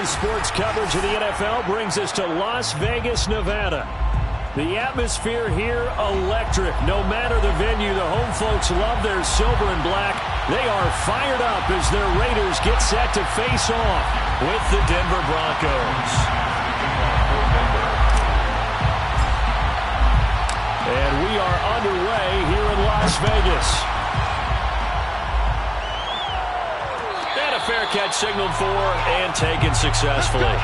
sports coverage of the NFL brings us to Las Vegas, Nevada. The atmosphere here, electric. No matter the venue, the home folks love their silver and black. They are fired up as their Raiders get set to face off with the Denver Broncos. And we are underway here in Las Vegas. And a fair catch signaled for and taken successfully.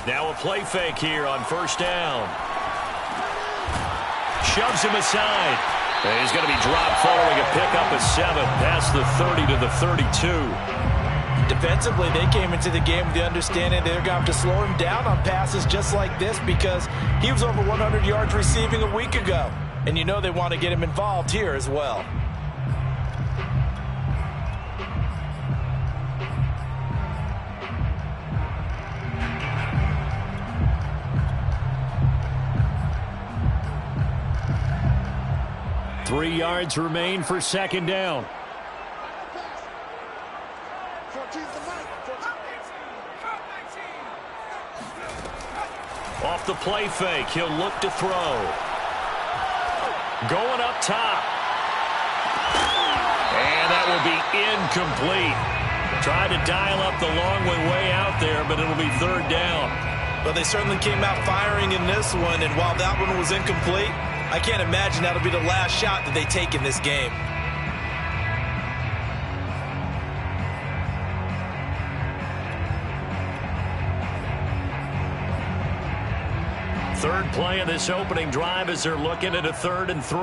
Now a play fake here on first down. Shoves him aside. And he's going to be dropped following a pickup of 7 past the 30 to the 32. Defensively, they came into the game with the understanding they're going to have to slow him down on passes just like this because he was over 100 yards receiving a week ago. And you know they want to get him involved here as well. Three yards remain for second down. Off the play fake, he'll look to throw. Going up top. And that will be incomplete. Tried to dial up the long way out there, but it'll be third down. Well, they certainly came out firing in this one, and while that one was incomplete, I can't imagine that'll be the last shot that they take in this game. Third play of this opening drive as they're looking at a 3rd and 3.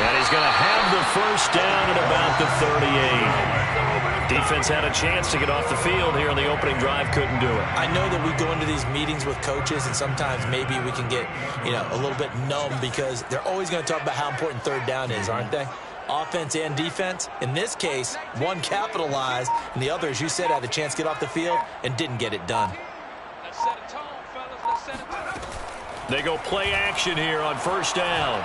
And he's going to have the first down at about the 38. Defense had a chance to get off the field here on the opening drive, couldn't do it. I know that we go into these meetings with coaches, and sometimes maybe we can get, a little bit numb because they're always going to talk about how important third down is, aren't they? Offense and defense. In this case, one capitalized, and the other, as you said, had a chance to get off the field and didn't get it done. Let's set a tone, fellas. Let's set a tone. They go play action here on first down.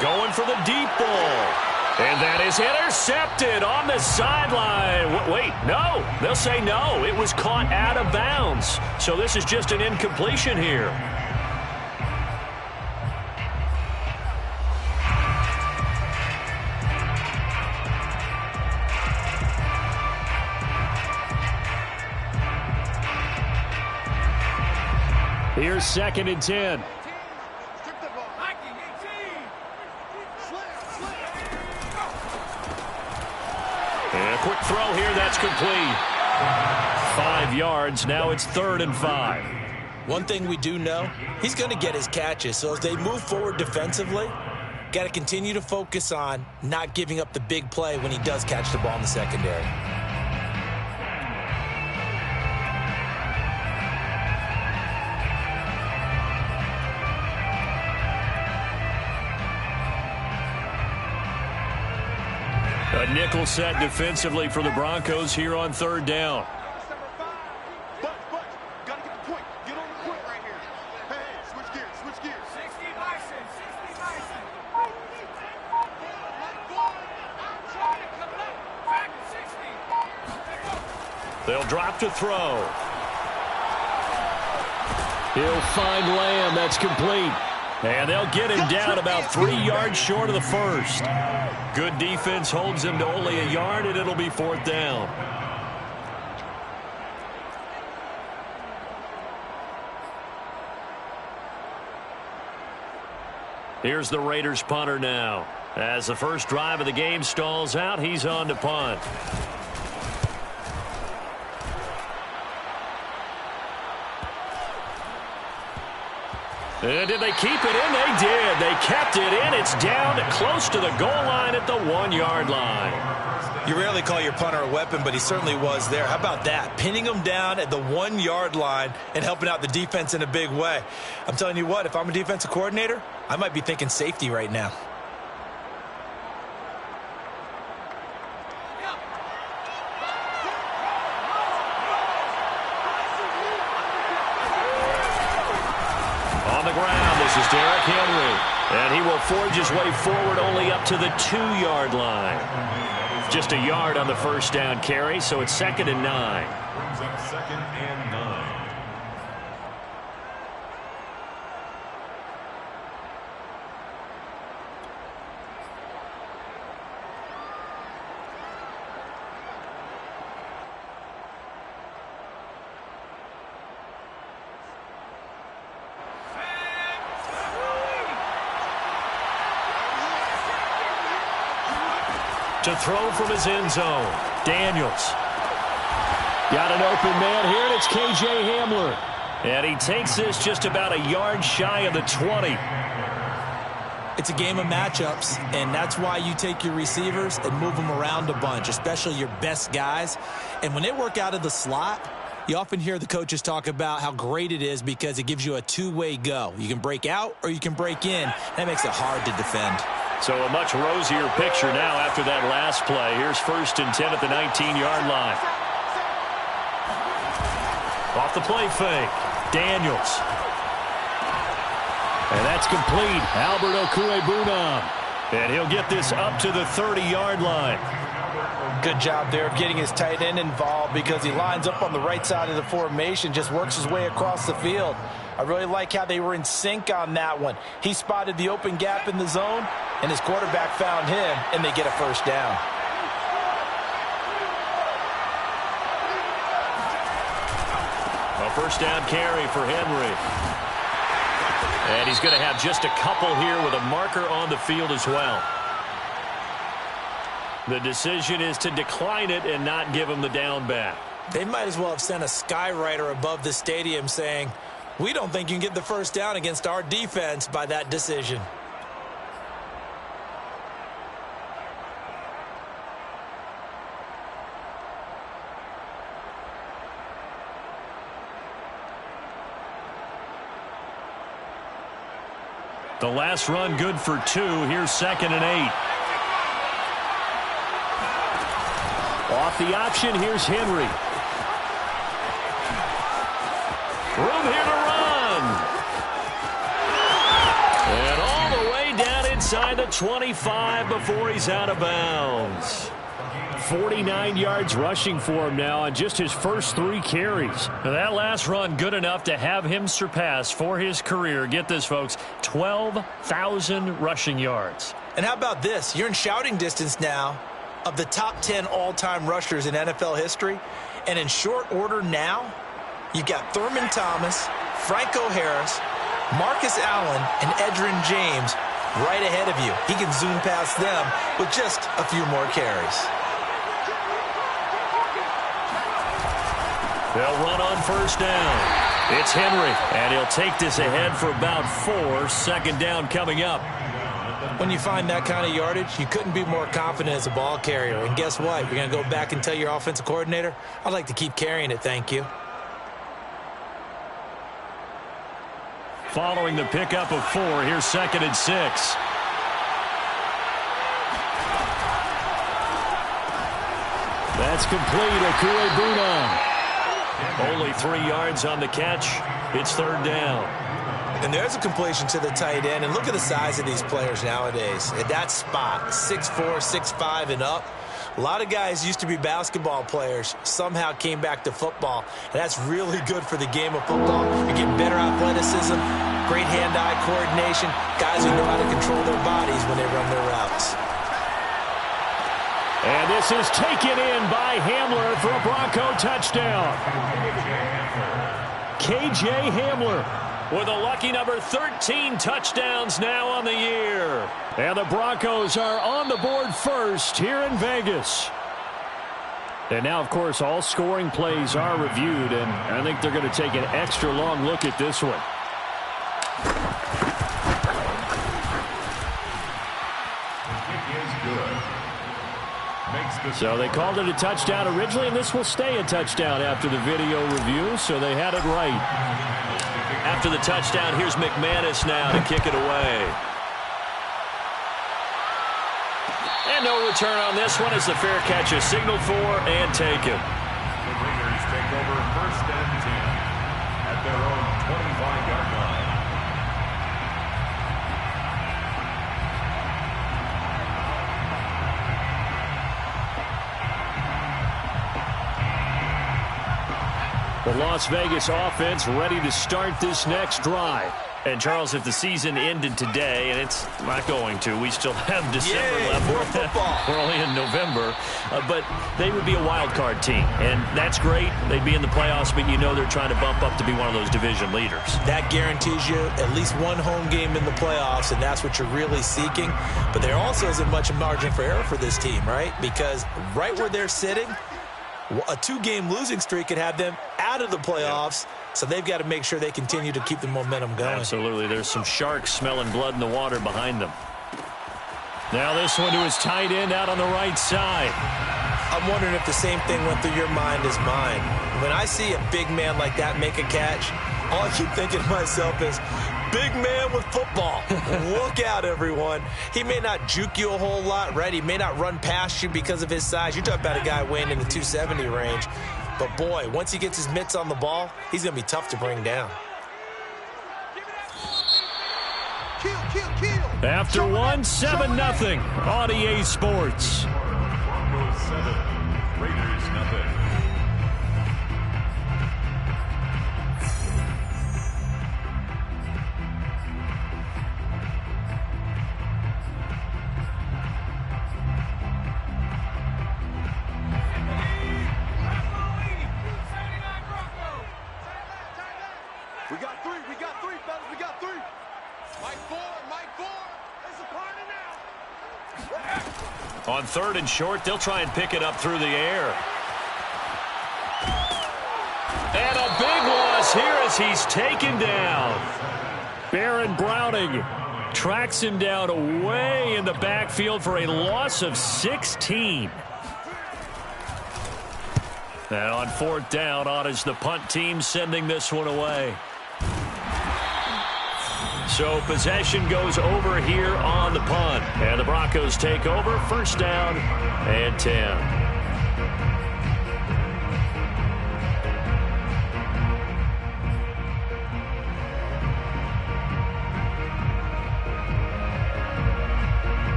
Going for the deep ball. And that is intercepted on the sideline. Wait, no. They'll say no. It was caught out of bounds. So this is just an incompletion here. Here's 2nd and 10. And a quick throw here, that's complete. 5 yards, now it's 3rd and 5. One thing we do know, he's going to get his catches. So as they move forward defensively, got to continue to focus on not giving up the big play when he does catch the ball in the secondary. A nickel set defensively for the Broncos here on 3rd down. Gotta get the point. Get on the point right here. Hey, switch gears. 60 Bison. Back 60. They'll drop to throw. He'll find Lamb. That's complete. And they'll get him down about 3 yards short of the first. Good defense holds him to only a yard, and it'll be 4th down. Here's the Raiders punter now. As the first drive of the game stalls out, he's on to punt. And did they keep it in? They did. They kept it in. It's down close to the goal line at the 1-yard line. You rarely call your punter a weapon, but he certainly was there. How about that? Pinning him down at the 1-yard line and helping out the defense in a big way. I'm telling you what, if I'm a defensive coordinator, I might be thinking safety right now. On the ground, this is Derrick Henry. And he will forge his way forward only up to the 2-yard line. Just a yard on the first down carry, so it's 2nd and 9. Brings up 2nd and 9. To throw from his end zone, Daniels. Got an open man here, and it's K.J. Hamler. And he takes this just about a yard shy of the 20. It's a game of matchups, and that's why you take your receivers and move them around a bunch, especially your best guys. And when they work out of the slot, you often hear the coaches talk about how great it is because it gives you a two-way go. You can break out or you can break in. That makes it hard to defend. So a much rosier picture now after that last play. Here's 1st and 10 at the 19-yard line. Off the play fake, Daniels. And that's complete. Albert Okwuegbunam. And he'll get this up to the 30-yard line. Good job there of getting his tight end involved because he lines up on the right side of the formation, just works his way across the field. I really like how they were in sync on that one. He spotted the open gap in the zone, and his quarterback found him, and they get a first down. A first down carry for Henry. And he's going to have just a couple here with a marker on the field as well. The decision is to decline it and not give him the down back. They might as well have sent a skywriter above the stadium saying, "We don't think you can get the first down against our defense by that decision." The last run good for 2. Here's 2nd and 8. Off the option, here's Henry. Room here to run. And all the way down inside the 25 before he's out of bounds. 49 yards rushing for him now on just his first 3 carries. Now that last run good enough to have him surpass for his career, get this folks, 12,000 rushing yards. And how about this? You're in shouting distance now of the top 10 all-time rushers in NFL history. And in short order now, you've got Thurman Thomas, Franco Harris, Marcus Allen, and Edgerrin James right ahead of you. He can zoom past them with just a few more carries. They'll run on first down. It's Henry, and he'll take this ahead for about 4. 2nd down coming up. When you find that kind of yardage, you couldn't be more confident as a ball carrier. And guess what? You're going to go back and tell your offensive coordinator, "I'd like to keep carrying it, thank you." Following the pickup of 4, here's 2nd and 6. That's complete. Okwuegbunam. Only 3 yards on the catch. It's 3rd down. And there's a completion to the tight end. And look at the size of these players nowadays. At that spot, 6'4", 6'5", and up. A lot of guys used to be basketball players, somehow came back to football. And that's really good for the game of football. You're getting better athleticism, great hand-eye coordination, guys who know how to control their bodies when they run their routes. And this is taken in by Hamler for a Bronco touchdown. K.J. Hamler with a lucky number 13 touchdowns now on the year. And the Broncos are on the board first here in Vegas. And now, of course, all scoring plays are reviewed, and I think they're going to take an extra long look at this one. So they called it a touchdown originally, and this will stay a touchdown after the video review, so they had it right. After the touchdown, here's McManus now to kick it away. And no return on this one as the fair catch is signaled for and taken. The Raiders take over 1st and 10 at their own 25-yard line. The Las Vegas offense ready to start this next drive. And, Charles, if the season ended today, and it's not going to, we still have December left. We're only in November. But they would be a wild card team. And that's great. They'd be in the playoffs, but you know they're trying to bump up to be one of those division leaders. That guarantees you at least one home game in the playoffs, and that's what you're really seeking. But there also isn't much margin for error for this team, right? Because right where they're sitting, a 2-game losing streak could have them out of the playoffs. So they've got to make sure they continue to keep the momentum going. Absolutely. There's some sharks smelling blood in the water behind them. Now this one to his tight end out on the right side. I'm wondering if the same thing went through your mind as mine. When I see a big man like that make a catch, all I keep thinking to myself is, big man with football. Look out, everyone. He may not juke you a whole lot, right? He may not run past you because of his size. You're talking about a guy weighing in the 270 range. But, boy, once he gets his mitts on the ball, he's going to be tough to bring down. After one, 7-0 on EA Sports. Broncos 7, Raiders 0. We got three, fellas. We got three. Mike 4. It's a party now. On 3rd and short, they'll try and pick it up through the air. And a big loss here as he's taken down. Baron Browning tracks him down away in the backfield for a loss of 16. And on 4th down, on is the punt team sending this one away. So possession goes over here on the punt. And the Broncos take over, 1st down and 10.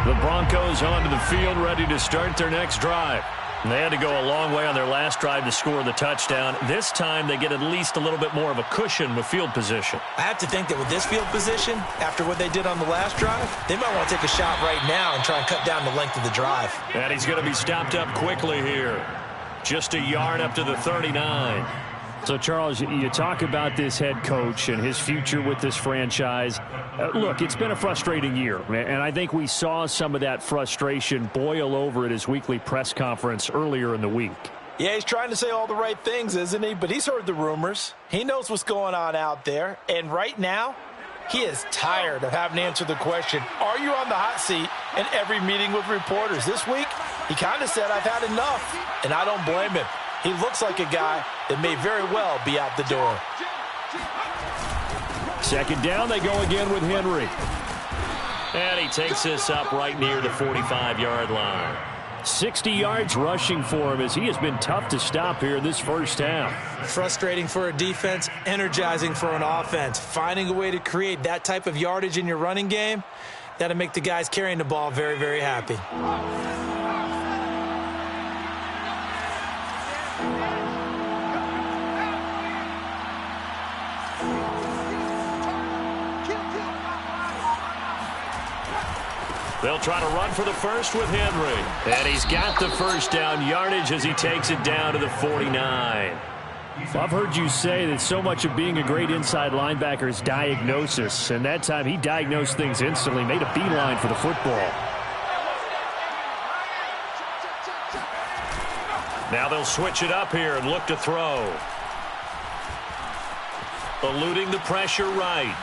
The Broncos onto the field, ready to start their next drive. They had to go a long way on their last drive to score the touchdown. This time they get at least a little bit more of a cushion with field position. I have to think that with this field position, after what they did on the last drive, they might want to take a shot right now and try and cut down the length of the drive. And he's going to be stopped up quickly here. Just a yard up to the 39. So, Charles, you talk about this head coach and his future with this franchise. Look, it's been a frustrating year, and I think we saw some of that frustration boil over at his weekly press conference earlier in the week. Yeah, he's trying to say all the right things, isn't he? But he's heard the rumors. He knows what's going on out there. And right now, he is tired of having to answer the question, are you on the hot seat in every meeting with reporters? This week, he kind of said, I've had enough, and I don't blame him. He looks like a guy that may very well be out the door. 2nd down, they go again with Henry. And he takes this up right near the 45-yard line. 60 yards rushing for him as he has been tough to stop here this 1st half. Frustrating for a defense, energizing for an offense. Finding a way to create that type of yardage in your running game, that'll make the guys carrying the ball very, very happy. They'll try to run for the first with Henry. And he's got the 1st down yardage as he takes it down to the 49. Well, I've heard you say that so much of being a great inside linebacker is diagnosis, and that time he diagnosed things instantly, made a beeline for the football. Now they'll switch it up here and look to throw. Eluding the pressure right.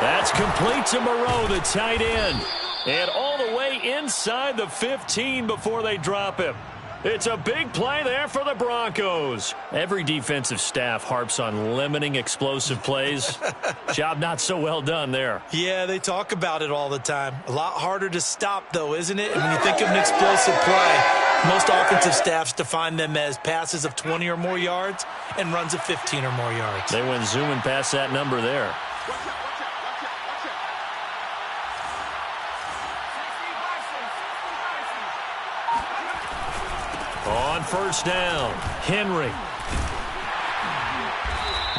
That's complete to Moreau, the tight end. And all the way inside the 15 before they drop him. It's a big play there for the Broncos. Every defensive staff harps on limiting explosive plays. Job not so well done there. Yeah, they talk about it all the time. A lot harder to stop, though, isn't it? And when you think of an explosive play, most offensive staffs define them as passes of 20 or more yards and runs of 15 or more yards. They went zooming past that number there. On first down, Henry.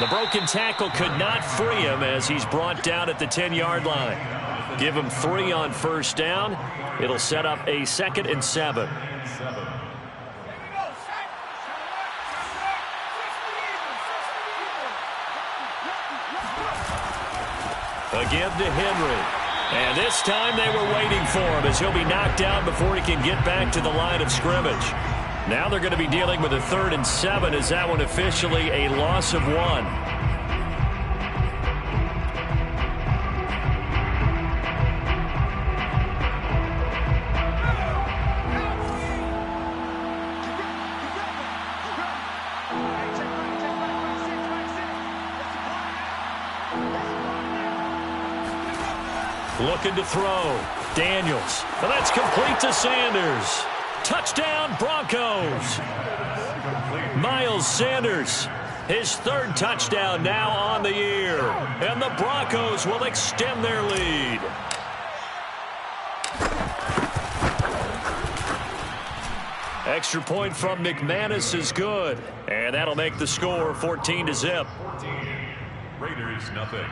The broken tackle could not free him as he's brought down at the 10-yard line. Give him 3 on first down. It'll set up a 2nd and 7. Again to Henry. And this time they were waiting for him as he'll be knocked down before he can get back to the line of scrimmage. Now they're going to be dealing with a 3rd and 7 as that one officially a loss of 1. Looking to throw. Daniels. Well, that's complete to Sanders. Touchdown, Broncos. Miles Sanders, his 3rd touchdown now on the year. And the Broncos will extend their lead. Extra point from McManus is good. And that'll make the score 14-0. Raiders, nothing.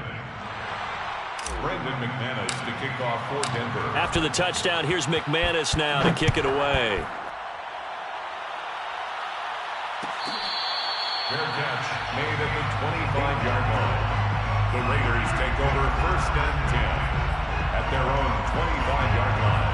Brandon McManus to kick off for Denver. After the touchdown, here's McManus now to kick it away. Fair catch made at the 25-yard line. The Raiders take over 1st and 10 at their own 25-yard line.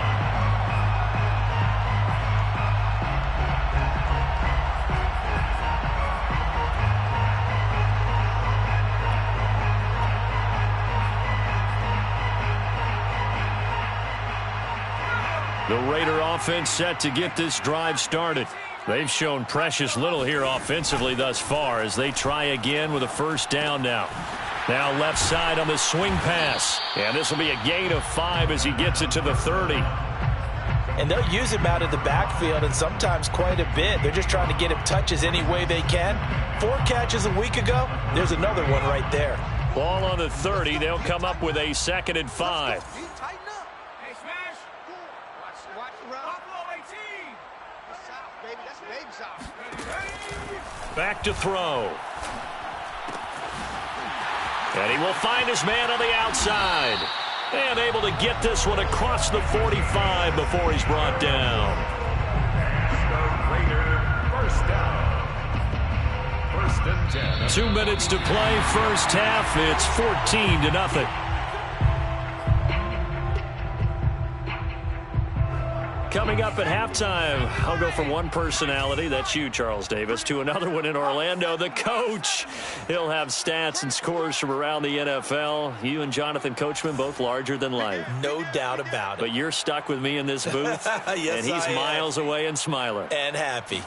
The Raider offense set to get this drive started. They've shown precious little here offensively thus far as they try again with a 1st down now. Now left side on the swing pass. And this will be a gain of 5 as he gets it to the 30. And they'll use him out of the backfield and sometimes quite a bit. They're just trying to get him touches any way they can. 4 catches a week ago. There's another one right there. Ball on the 30. They'll come up with a 2nd and 5. Back to throw. And he will find his man on the outside. And able to get this one across the 45 before he's brought down. Raider, 1st down. 1st and 10. 2 minutes to play, first half. It's 14-0. Coming up at halftime, I'll go from one personality, that's you, Charles Davis, to another one in Orlando, the coach. He'll have stats and scores from around the NFL. You and Jonathan Coachman, both larger than life. No doubt about it. But you're stuck with me in this booth, yes, and he's miles away and smiling. And happy.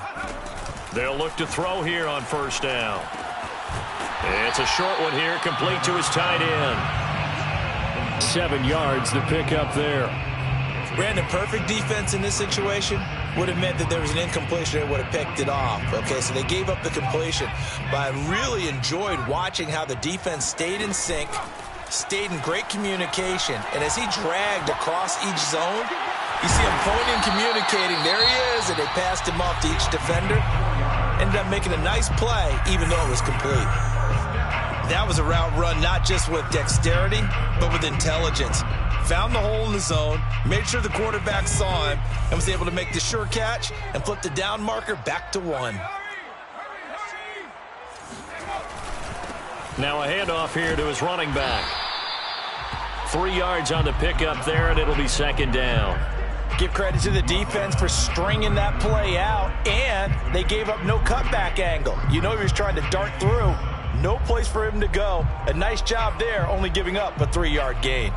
They'll look to throw here on 1st down. It's a short one here, complete to his tight end. 7 yards, the pickup there. Brandon, perfect defense in this situation would have meant that there was an incompletion. They would have picked it off. Okay, so they gave up the completion. But I really enjoyed watching how the defense stayed in sync, stayed in great communication. And as he dragged across each zone, you see him pointing, communicating. There he is, and they passed him off to each defender. Ended up making a nice play, even though it was complete. That was a route run not just with dexterity, but with intelligence. Found the hole in the zone, made sure the quarterback saw him, and was able to make the sure catch and flip the down marker back to 1. Now a handoff here to his running back. 3 yards on the pickup there, and it'll be second down. Give credit to the defense for stringing that play out, and they gave up no cutback angle. You know he was trying to dart through. No place for him to go. A nice job there, only giving up a 3-yard gain.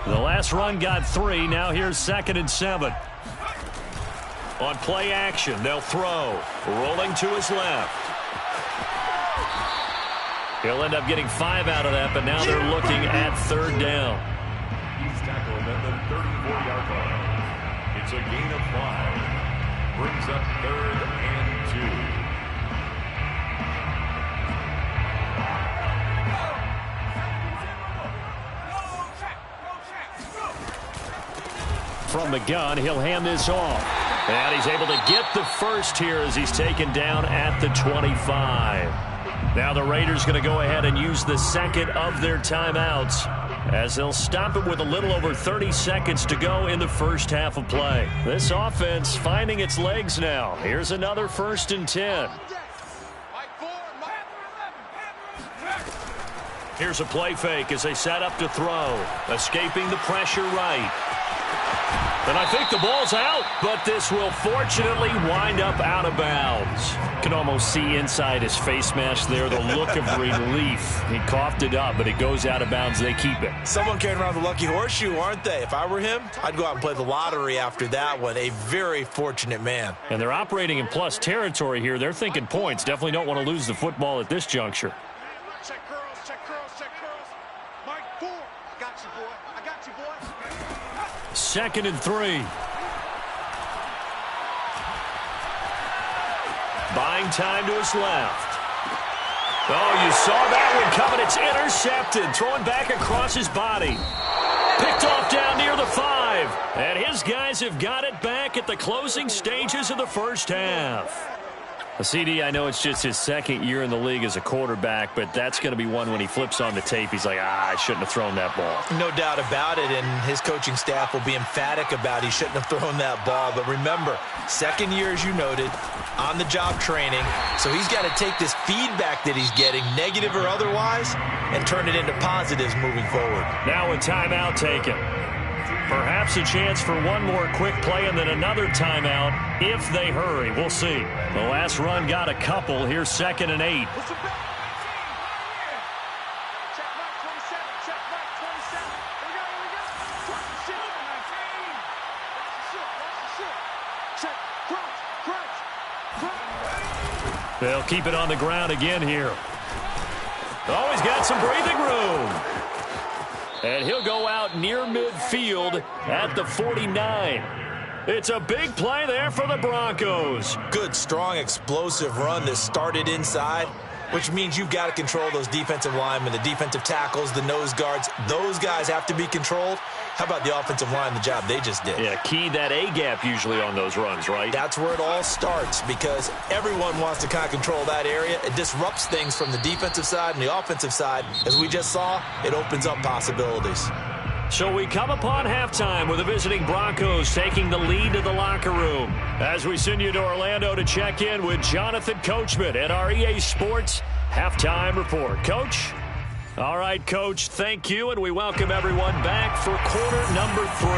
The last run got 3. Now here's 2nd and 7. On play action, they'll throw. Rolling to his left. He'll end up getting 5 out of that, but now they're looking at 3rd down. He's tackled at the 34-yard line. It's a gain of 5. Brings up 3rd and 2. From the gun, he'll hand this off. And he's able to get the first here as he's taken down at the 25. Now the Raiders going to go ahead and use the second of their timeouts as they'll stop it with a little over 30 seconds to go in the first half of play. This offense finding its legs now. Here's another 1st and 10. Here's a play fake as they set up to throw. Escaping the pressure right. And I think the ball's out, but this will fortunately wind up out of bounds. Can almost see inside his face mask there the look of relief. He coughed it up, but it goes out of bounds. They keep it. Someone carrying around the lucky horseshoe, aren't they? If I were him, I'd go out and play the lottery after that one. A very fortunate man. And they're operating in plus territory here. They're thinking points. Definitely don't want to lose the football at this juncture. Check curls, check curls, check curls. Mike 4. I got you, boy. I got you, boy. 2nd and 3. Buying time to his left. Oh, you saw that one coming. It's intercepted. Throwing back across his body. Picked off down near the 5. And his guys have got it back at the closing stages of the first half. CD, I know it's just his 2nd year in the league as a quarterback, but that's going to be one when he flips on the tape. He's like, I shouldn't have thrown that ball. No doubt about it, and his coaching staff will be emphatic about he shouldn't have thrown that ball. But remember, 2nd year, as you noted, on-the-job training. So he's got to take this feedback that he's getting, negative or otherwise, and turn it into positives moving forward. Now a timeout taken. Perhaps a chance for one more quick play and then another timeout if they hurry. We'll see. The last run got a couple. Here's 2nd and 8. Check right 27. Check right 27. Here we go, here we go. Watch the shit. 19. Watch the shit. Check. Crunch. They'll keep it on the ground again here. Oh, he's got some breathing room. And he'll go out near midfield at the 49. It's a big play there for the Broncos. Good, strong, explosive run that started inside, which means you've got to control those defensive linemen, the defensive tackles, the nose guards. Those guys have to be controlled. How about the offensive line, the job they just did? Yeah, key that A-gap usually on those runs, right? That's where it all starts because everyone wants to kind of control that area. It disrupts things from the defensive side and the offensive side. As we just saw, it opens up possibilities. So we come upon halftime with the visiting Broncos taking the lead to the locker room. As we send you to Orlando to check in with Jonathan Coachman at our EA Sports Halftime Report. Coach? All right, Coach, thank you, and we welcome everyone back for quarter number 3.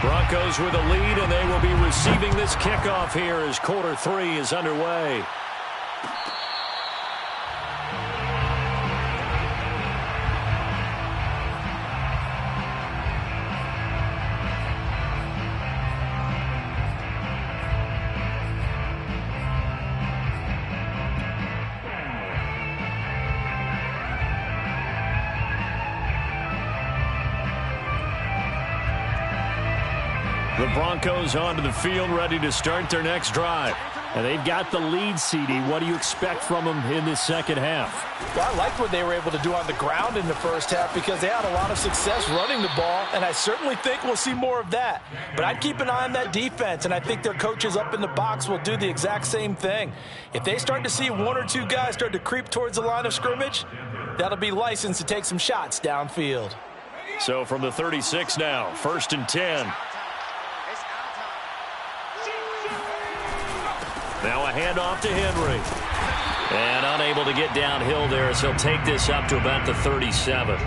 Broncos with a lead, and they will be receiving this kickoff here as quarter 3 is underway. The Broncos onto the field, ready to start their next drive. And they've got the lead, CD. What do you expect from them in this second half? Well, I liked what they were able to do on the ground in the first half because they had a lot of success running the ball, and I certainly think we'll see more of that. But I'd keep an eye on that defense, and I think their coaches up in the box will do the exact same thing. If they start to see 1 or 2 guys start to creep towards the line of scrimmage, that'll be licensed to take some shots downfield. So from the 36 now, 1st and 10. Now a handoff to Henry. And unable to get downhill there, as he'll take this up to about the 37.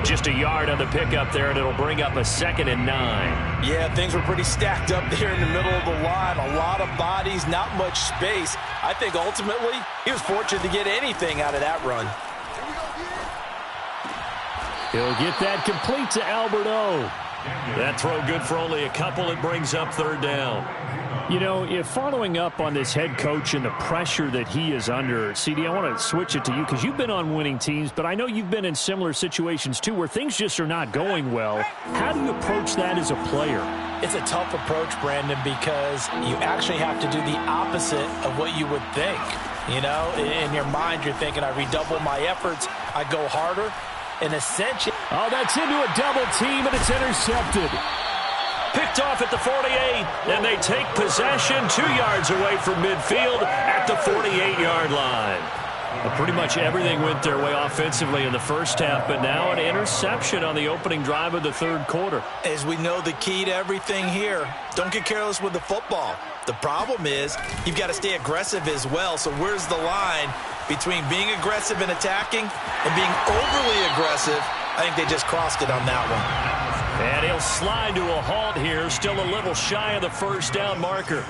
Just a yard on the pickup there, and it'll bring up a 2nd and 9. Yeah, things were pretty stacked up there in the middle of the line. A lot of bodies, not much space. I think ultimately he was fortunate to get anything out of that run. He'll get that complete to Alberto. That throw good for only a couple. It brings up 3rd down. You know, if following up on this head coach and the pressure that he is under, CD, I want to switch it to you because you've been on winning teams, but I know you've been in similar situations too where things just are not going well. How do you approach that as a player? It's a tough approach, Brandon, because you actually have to do the opposite of what you would think. You know, in your mind, you're thinking, I redouble my efforts, I go harder, and essentially... Oh, that's into a double team, and it's intercepted. Picked off at the 48, and they take possession 2 yards away from midfield at the 48-yard line. Pretty much everything went their way offensively in the first half, but now an interception on the opening drive of the 3rd quarter. As we know, the key to everything here, don't get careless with the football. The problem is you've got to stay aggressive as well, so where's the line between being aggressive and attacking and being overly aggressive? I think they just crossed it on that one. And he'll slide to a halt here, still a little shy of the 1st down marker.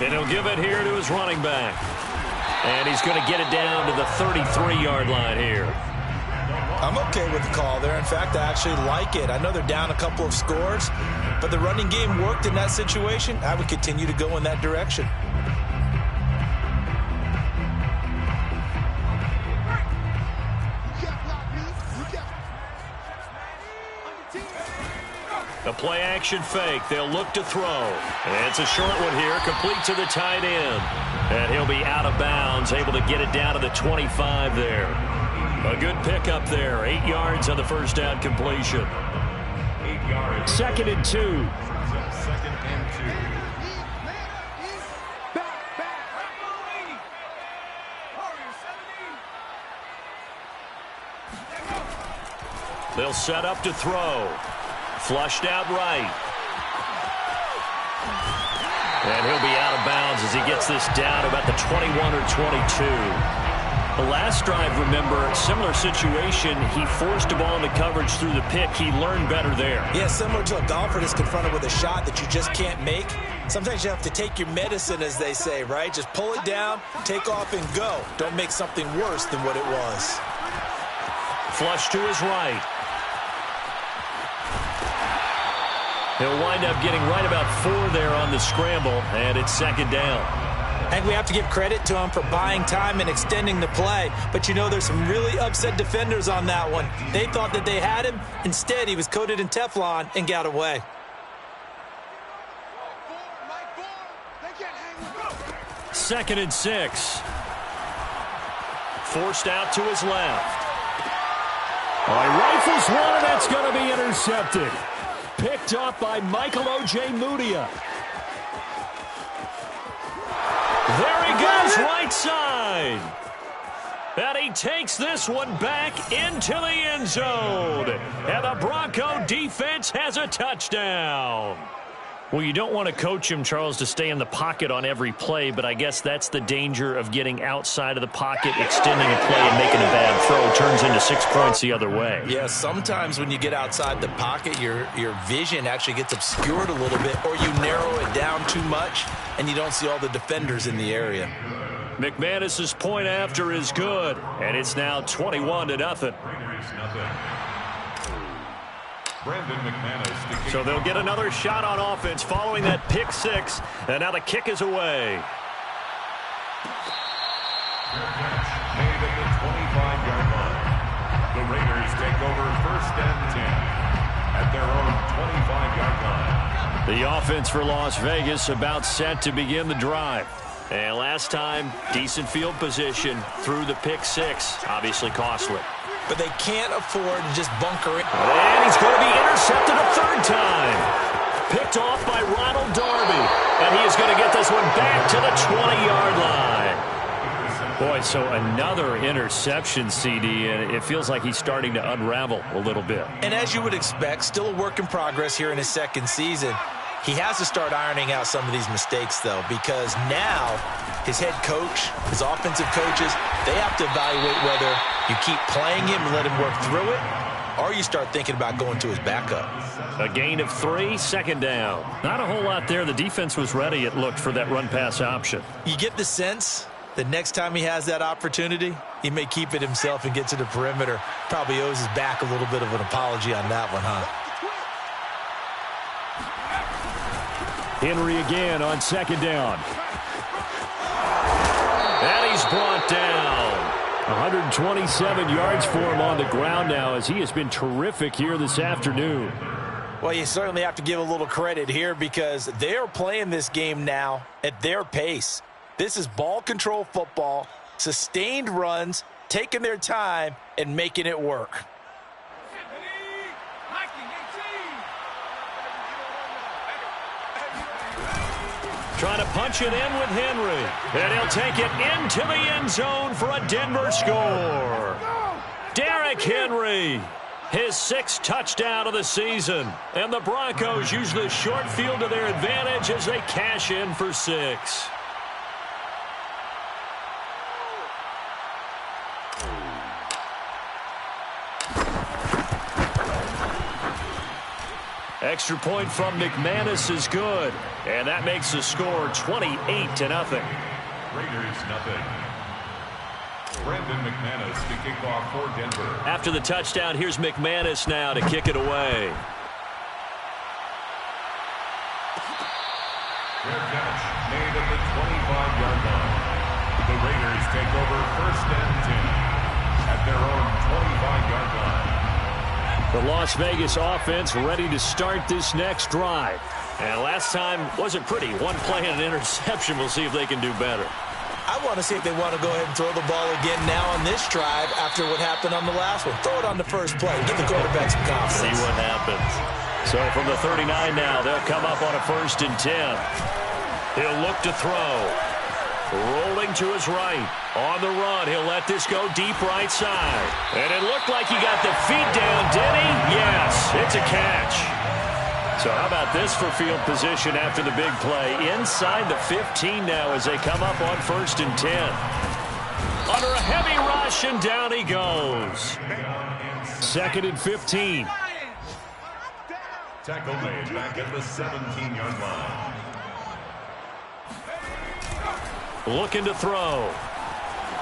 And he'll give it here to his running back. And he's going to get it down to the 33-yard line here. I'm okay with the call there. In fact, I actually like it. I know they're down a couple of scores, but the running game worked in that situation. I would continue to go in that direction. A play-action fake. They'll look to throw. And it's a short one here, complete to the tight end. And he'll be out of bounds, able to get it down to the 25 there. A good pickup there. 8 yards on the 1st down completion. 8 yards. 2nd and 2. 2nd and 2. They'll set up to throw. Flushed out right. And he'll be out of bounds as he gets this down about the 21 or 22. The last drive, remember, similar situation. He forced a ball into coverage through the pick. He learned better there. Yeah, similar to a golfer that's confronted with a shot that you just can't make. Sometimes you have to take your medicine, as they say, right? Just pull it down, take off, and go. Don't make something worse than what it was. Flush to his right. He'll wind up getting right about 4 there on the scramble, and it's 2nd down. I think we have to give credit to him for buying time and extending the play. But, you know, there's some really upset defenders on that one. They thought that they had him. Instead, he was coated in Teflon and got away. 2nd and 6. Forced out to his left. He rifles one, and that's going to be intercepted. Picked up by Michael O.J. Mudia. There he goes, right side. And he takes this one back into the end zone. And the Bronco defense has a touchdown. Well, you don't want to coach him, Charles, to stay in the pocket on every play, but I guess that's the danger of getting outside of the pocket, extending a play, and making a bad throw. Turns into 6 points the other way. Yeah, sometimes when you get outside the pocket, your vision actually gets obscured a little bit, or you narrow it down too much, and you don't see all the defenders in the area. McManus's point after is good, and it's now 21-0. Brandon McManus. So they'll get another shot on offense following that pick 6, and now the kick is away. Made at the 25-yard line. The Raiders take over 1st and 10 at their own 25-yard line. The offense for Las Vegas about set to begin the drive. And last time, decent field position through the pick 6, obviously costly. But they can't afford to just bunker it. And he's going to be intercepted a 3rd time. Picked off by Ronald Darby. And he is going to get this one back to the 20-yard line. Boy, so another interception, CD, and it feels like he's starting to unravel a little bit. And as you would expect, still a work in progress here in his 2nd season. He has to start ironing out some of these mistakes, though, because now his head coach, his offensive coaches, they have to evaluate whether you keep playing him and let him work through it, or you start thinking about going to his backup. A gain of 3, second down. Not a whole lot there. The defense was ready, it looked, for that run-pass option. You get the sense that next time he has that opportunity, he may keep it himself and get to the perimeter. Probably owes his back a little bit of an apology on that one, huh? Henry again on second down. And he's brought down. 127 yards for him on the ground now, as he has been terrific here this afternoon. Well, you certainly have to give a little credit here because they're playing this game now at their pace. This is ball control football, sustained runs, taking their time, and making it work. Trying to punch it in with Henry. And he'll take it into the end zone for a Denver score. Derrick Henry, his 6th touchdown of the season. And the Broncos use the short field to their advantage as they cash in for 6. Extra point from McManus is good. And that makes the score 28-0. Raiders nothing. Brandon McManus to kick off for Denver. After the touchdown, here's McManus now to kick it away. Fair catch made at the 25-yard line. The Raiders take over 1st and 10 at their own 25-yard line. The Las Vegas offense ready to start this next drive. And last time wasn't pretty. One play and an interception. We'll see if they can do better. I want to see if they want to go ahead and throw the ball again now on this drive after what happened on the last one. Throw it on the first play. Give the quarterback some confidence. See what happens. So from the 39 now, they'll come up on a 1st and 10. He'll look to throw. Rolling to his right. On the run, he'll let this go deep right side. And it looked like he got the feet down, did he? Yes, it's a catch. So how about this for field position after the big play? Inside the 15 now as they come up on 1st and 10. Under a heavy rush, and down he goes. 2nd and 15. Tackle made back at the 17-yard line. Looking to throw.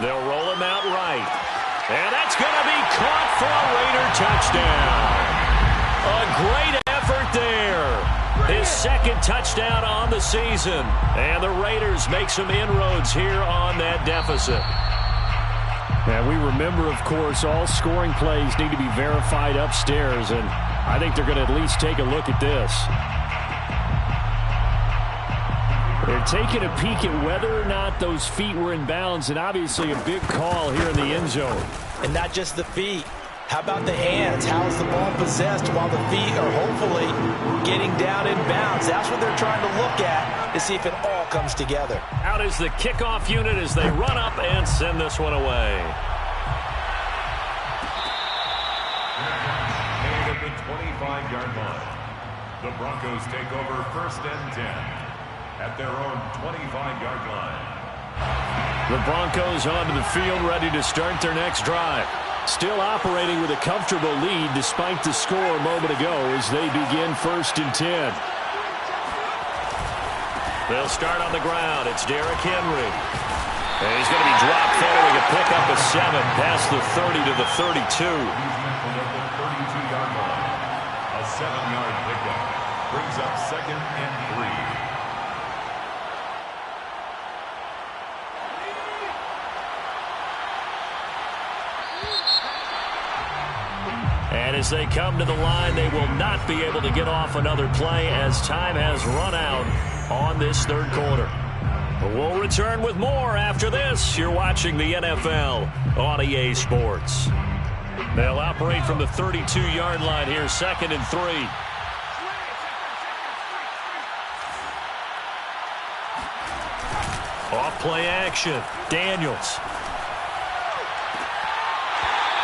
They'll roll him out right. And that's going to be caught for a Raider touchdown. A great effort there. His 2nd touchdown on the season. And the Raiders make some inroads here on that deficit. And we remember, of course, all scoring plays need to be verified upstairs. And I think they're going to at least take a look at this. They're taking a peek at whether or not those feet were in bounds, and obviously a big call here in the end zone. And not just the feet. How about the hands? How is the ball possessed while the feet are hopefully getting down in bounds? That's what they're trying to look at to see if it all comes together. Out is the kickoff unit as they run up and send this one away. Made at the 25-yard line. The Broncos take over 1st and 10. At their own 25-yard line. The Broncos onto the field, ready to start their next drive. Still operating with a comfortable lead despite the score a moment ago as they begin 1st and 10. They'll start on the ground. It's Derrick Henry. And he's going to be dropped following a pickup of 7 past the 30 to the 32. 32-yard line. A 7-yard pickup brings up 2nd and 3. And as they come to the line, they will not be able to get off another play as time has run out on this 3rd quarter. We'll return with more after this. You're watching the NFL on EA Sports. They'll operate from the 32-yard line here, 2nd and 3. Off play action. Daniels.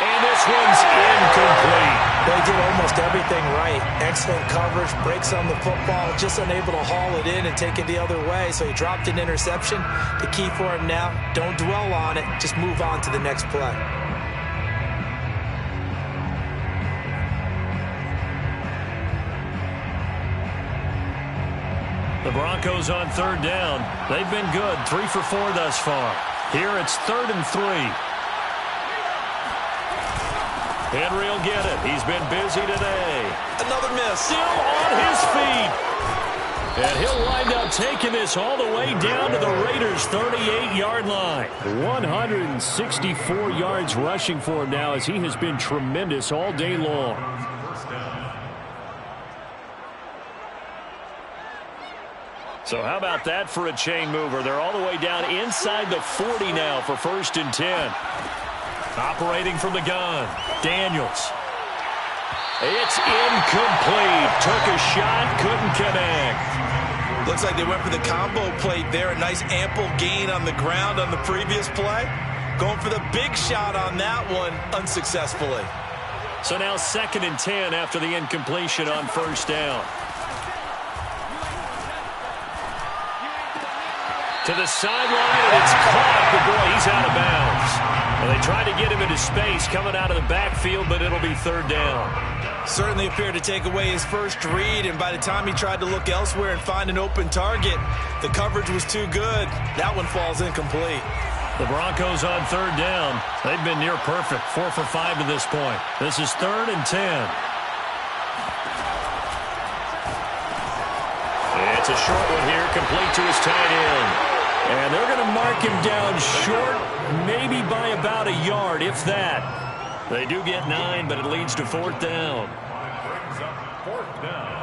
And this one's incomplete. They did almost everything right. Excellent coverage, breaks on the football, just unable to haul it in and take it the other way. So he dropped an interception. The key for him now, don't dwell on it. Just move on to the next play. The Broncos on third down. They've been good, 3 for 4 thus far. Here it's 3rd and 3. Henry will get it. He's been busy today. Another miss. Still on his feet. And he'll wind up taking this all the way down to the Raiders' 38-yard line. 164 yards rushing for him now as he has been tremendous all day long. So how about that for a chain mover? They're all the way down inside the 40 now for 1st and 10. Operating from the gun, Daniels. It's incomplete. Took a shot, couldn't connect. Looks like they went for the combo plate there. A nice ample gain on the ground on the previous play. Going for the big shot on that one unsuccessfully. So now 2nd and 10 after the incompletion on 1st down. To the sideline, and it's caught, but boy, he's out of bounds. Well, they tried to get him into space coming out of the backfield, but it'll be 3rd down. Certainly appeared to take away his first read, and by the time he tried to look elsewhere and find an open target, the coverage was too good. That one falls incomplete. The Broncos on 3rd down. They've been near perfect, 4 for 5 to this point. This is 3rd and 10. It's a short one here, complete to his tight end. And they're going to mark him down short, maybe by about a yard, if that. They do get 9, but it leads to 4th down. Brings up 4th down.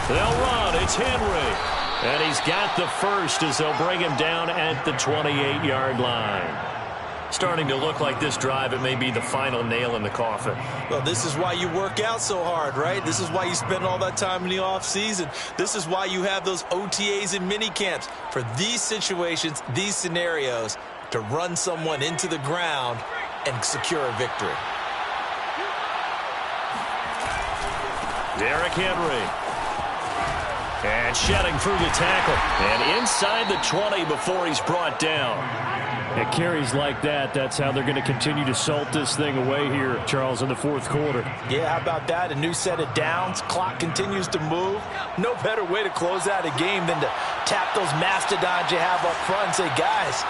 They'll run. It's Henry. And he's got the first as they'll bring him down at the 28-yard line. Starting to look like this drive, it may be the final nail in the coffin. Well, this is why you work out so hard, right? This is why you spend all that time in the offseason. This is why you have those OTAs and mini camps. For these situations, these scenarios, to run someone into the ground and secure a victory. Derrick Henry. And shedding through the tackle. And inside the 20 before he's brought down. It carries like that. That's how they're going to continue to salt this thing away here, Charles, in the 4th quarter. Yeah, how about that? A new set of downs. Clock continues to move. No better way to close out a game than to tap those mastodons you have up front and say, guys,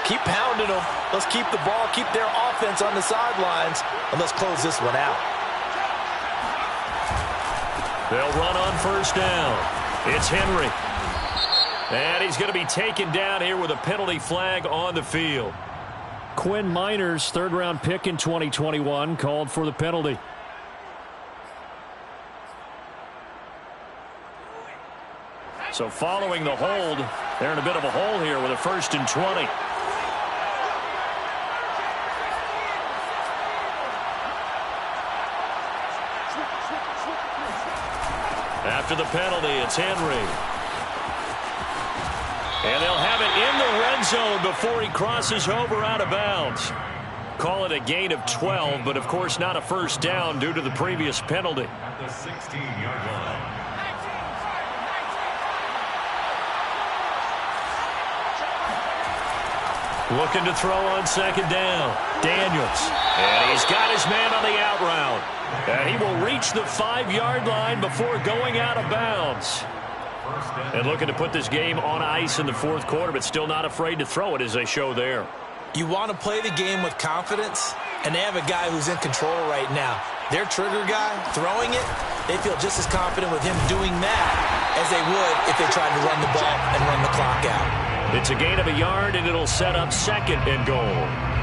keep pounding them. Let's keep the ball, keep their offense on the sidelines, and let's close this one out. They'll run on 1st down. It's Henry. And he's going to be taken down here with a penalty flag on the field. Quinn Miners, 3rd-round pick in 2021, called for the penalty. So following the hold, they're in a bit of a hole here with a 1st and 20. After the penalty, it's Henry. And they'll have it in the red zone before he crosses over out of bounds. Call it a gain of 12, but of course not a 1st down due to the previous penalty. At the 16-yard line. Looking to throw on 2nd down. Daniels. And he's got his man on the out route. And he will reach the 5-yard line before going out of bounds. And looking to put this game on ice in the 4th quarter, but still not afraid to throw it as they show there. You want to play the game with confidence, and they have a guy who's in control right now. Their trigger guy, throwing it, they feel just as confident with him doing that as they would if they tried to run the ball and run the clock out. It's a gain of a yard, and it'll set up 2nd and goal.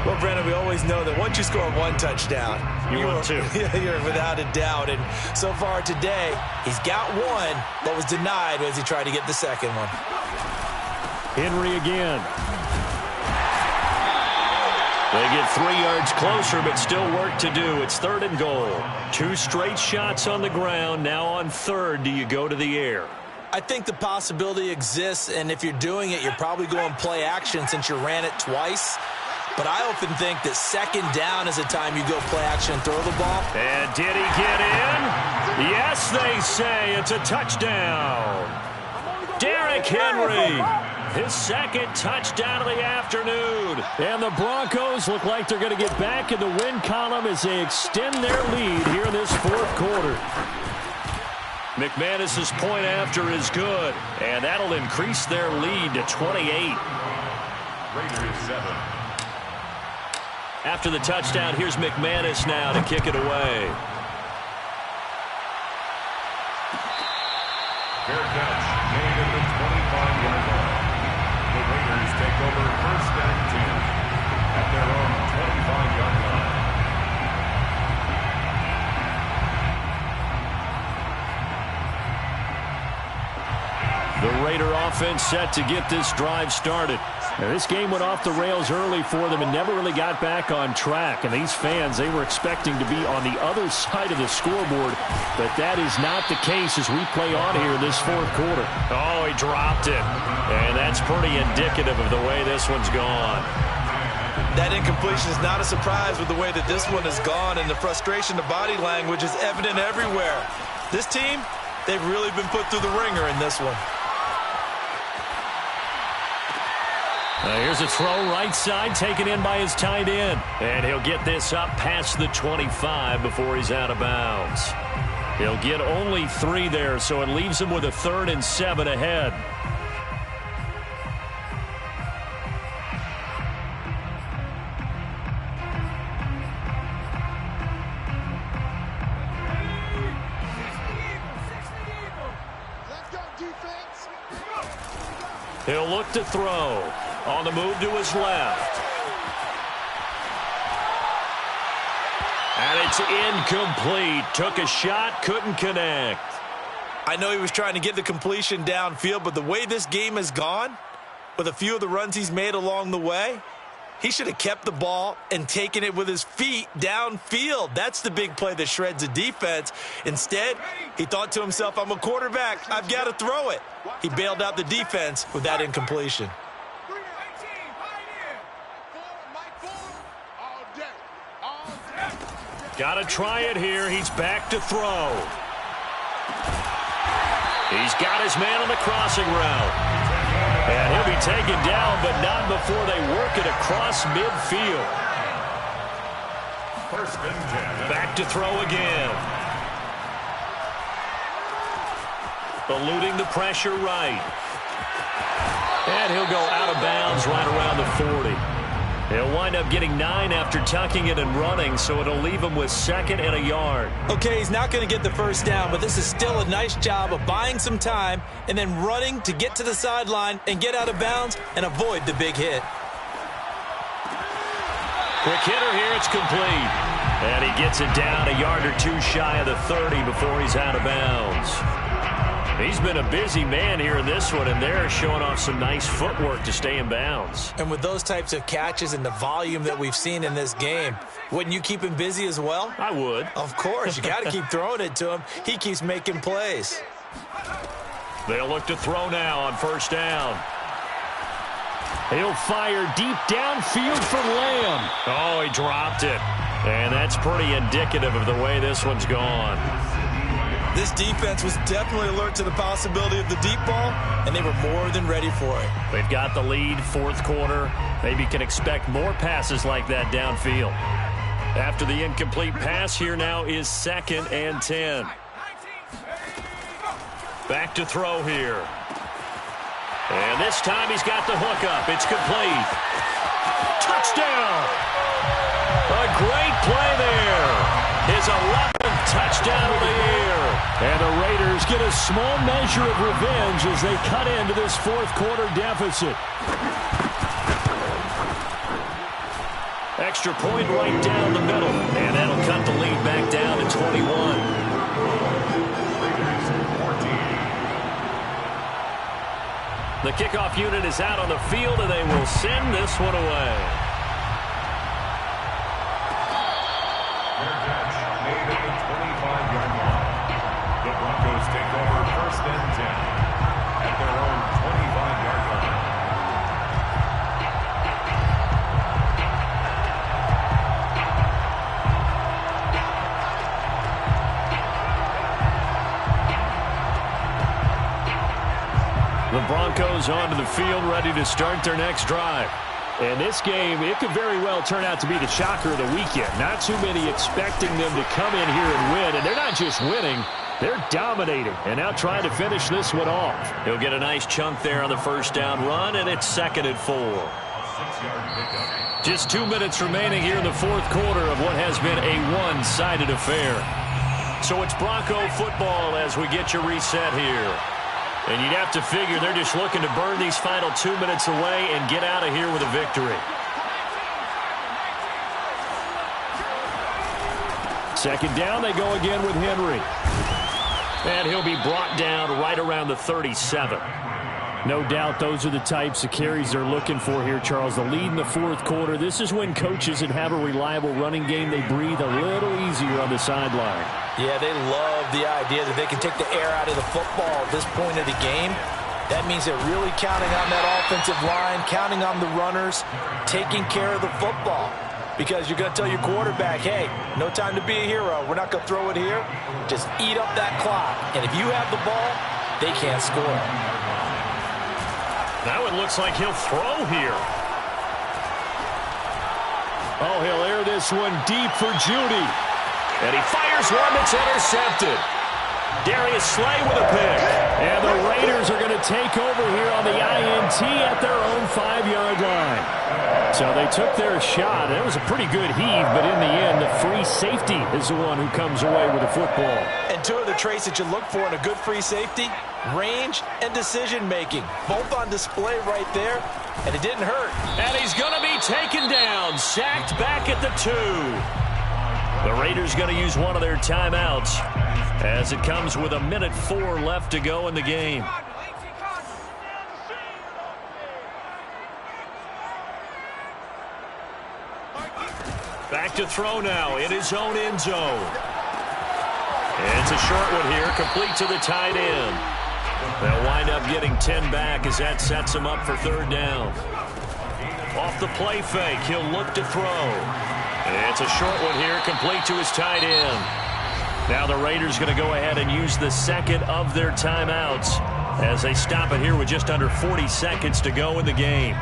Well, Brandon, we always know that once you score 1 touchdown, you're 2. You're without a doubt. And so far today, he's got 1, but was denied as he tried to get the 2nd one. Henry again. They get 3 yards closer, but still work to do. It's 3rd and goal. 2 straight shots on the ground. Now on 3rd, do you go to the air? I think the possibility exists, and if you're doing it, you're probably going play action since you ran it twice. But I often think that 2nd down is a time you go play action and throw the ball. And did he get in? Yes, they say. It's a touchdown. Derrick Henry. His 2nd touchdown of the afternoon. And the Broncos look like they're going to get back in the win column as they extend their lead here in this 4th quarter. McManus's point after is good, and that'll increase their lead to 28. Raiders 7. After the touchdown, here's McManus now to kick it away. Fair catch made at the 25-yard line. The Raiders take over 1st and 10 at their own 25-yard line. The Raider offense set to get this drive started. Now, this game went off the rails early for them and never really got back on track. And these fans, they were expecting to be on the other side of the scoreboard. But that is not the case as we play on here in this 4th quarter. Oh, he dropped it. And that's pretty indicative of the way this one's gone. That incompletion is not a surprise with the way that this one has gone, and the frustration, the body language is evident everywhere. This team, they've really been put through the ringer in this one. Here's a throw right side taken in by his tight end. And he'll get this up past the 25 before he's out of bounds. He'll get only 3 there, so it leaves him with a 3rd and 7 ahead. He'll look to throw. On the move to his left. And it's incomplete. Took a shot, couldn't connect. I know he was trying to get the completion downfield, but the way this game has gone, with a few of the runs he's made along the way, he should have kept the ball and taken it with his feet downfield. That's the big play that shreds the defense. Instead, he thought to himself, I'm a quarterback. I've got to throw it. He bailed out the defense with that incompletion. Got to try it here. He's back to throw. He's got his man on the crossing route. And he'll be taken down, but not before they work it across midfield. 1st and 10. Back to throw again. Eluding the pressure right. And he'll go out of bounds right around the 40. He'll wind up getting 9 after tucking it and running, so it'll leave him with 2nd and a yard. Okay, he's not going to get the 1st down, but this is still a nice job of buying some time and then running to get to the sideline and get out of bounds and avoid the big hit. Quick hitter here, it's complete. And he gets it down a yard or 2 shy of the 30 before he's out of bounds. He's been a busy man here in this one, and they're showing off some nice footwork to stay in bounds. And with those types of catches and the volume that we've seen in this game, wouldn't you keep him busy as well? I would. Of course. You got to keep throwing it to him. He keeps making plays. They'll look to throw now on 1st down. He'll fire deep downfield for Lamb. Oh, he dropped it. And that's pretty indicative of the way this one's gone. This defense was definitely alert to the possibility of the deep ball, and they were more than ready for it. They've got the lead, 4th quarter. Maybe can expect more passes like that downfield. After the incomplete pass, here now is 2nd and 10. Back to throw here. And this time he's got the hookup. It's complete. Touchdown! A great play there. His 11th touchdown of the year. And the Raiders get a small measure of revenge as they cut into this 4th quarter deficit. Extra point right down the middle. And that'll cut the lead back down to 21. The kickoff unit is out on the field, and they will send this one away. Fair catch made at the 25-yard line. The Broncos take over 1st and 10 at their own 25-yard line. The Broncos onto the field, ready to start their next drive. And this game, it could very well turn out to be the shocker of the weekend. Not too many expecting them to come in here and win. And they're not just winning, they're dominating. And now trying to finish this one off. He'll get a nice chunk there on the first down run, and it's 2nd and 4. Just 2 minutes remaining here in the fourth quarter of what has been a one-sided affair. So it's Bronco football as we get you reset here. And you'd have to figure they're just looking to burn these final 2 minutes away and get out of here with a victory. Second down, they go again with Henry. And he'll be brought down right around the 37. No doubt those are the types of carries they're looking for here, Charles. The lead in the fourth quarter. This is when coaches that have a reliable running game, they breathe a little easier on the sideline. Yeah, they love the idea that they can take the air out of the football at this point of the game. That means they're really counting on that offensive line, counting on the runners, taking care of the football. Because you're going to tell your quarterback, hey, no time to be a hero. We're not going to throw it here. Just eat up that clock. And if you have the ball, they can't score. Now it looks like he'll throw here. Oh, he'll air this one deep for Judy. And he fires one that's intercepted. Darius Slay with a pick. And the Raiders are going to take over here on the INT at their own 5-yard line. So they took their shot. It was a pretty good heave, but in the end, the free safety is the one who comes away with the football. And two of the traits that you look for in a good free safety, range and decision-making. Both on display right there, and it didn't hurt. And he's going to be taken down, sacked back at the 2. The Raiders going to use one of their timeouts as it comes with 1:04 left to go in the game. Back to throw now in his own end zone. It's a short one here, complete to the tight end. They'll wind up getting 10 back as that sets him up for 3rd down. Off the play fake, he'll look to throw. It's a short one here, complete to his tight end. Now the Raiders going to go ahead and use the second of their timeouts as they stop it here with just under 40 seconds to go in the game.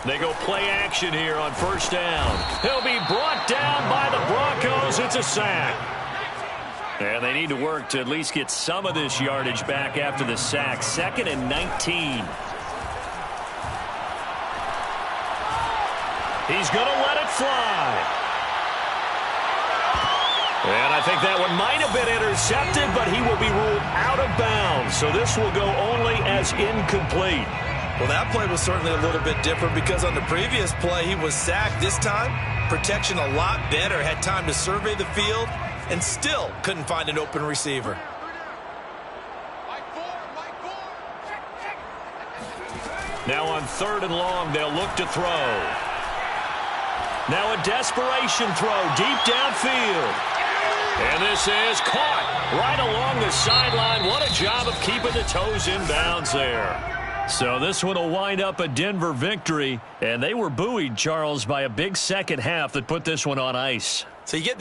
They go play action here on 1st down. He'll be brought down by the Broncos. It's a sack. And they need to work to at least get some of this yardage back after the sack. 2nd and 19. He's going to let it fly. And I think that one might have been intercepted, but he will be ruled out of bounds. So this will go only as incomplete. Well, that play was certainly a little bit different because on the previous play, he was sacked. This time, protection a lot better. Had time to survey the field and still couldn't find an open receiver. Now on 3rd and long, they'll look to throw. Now a desperation throw deep downfield. And this is caught right along the sideline. What a job of keeping the toes in bounds there. So this one will wind up a Denver victory. And they were buoyed, Charles, by a big second half that put this one on ice. So you get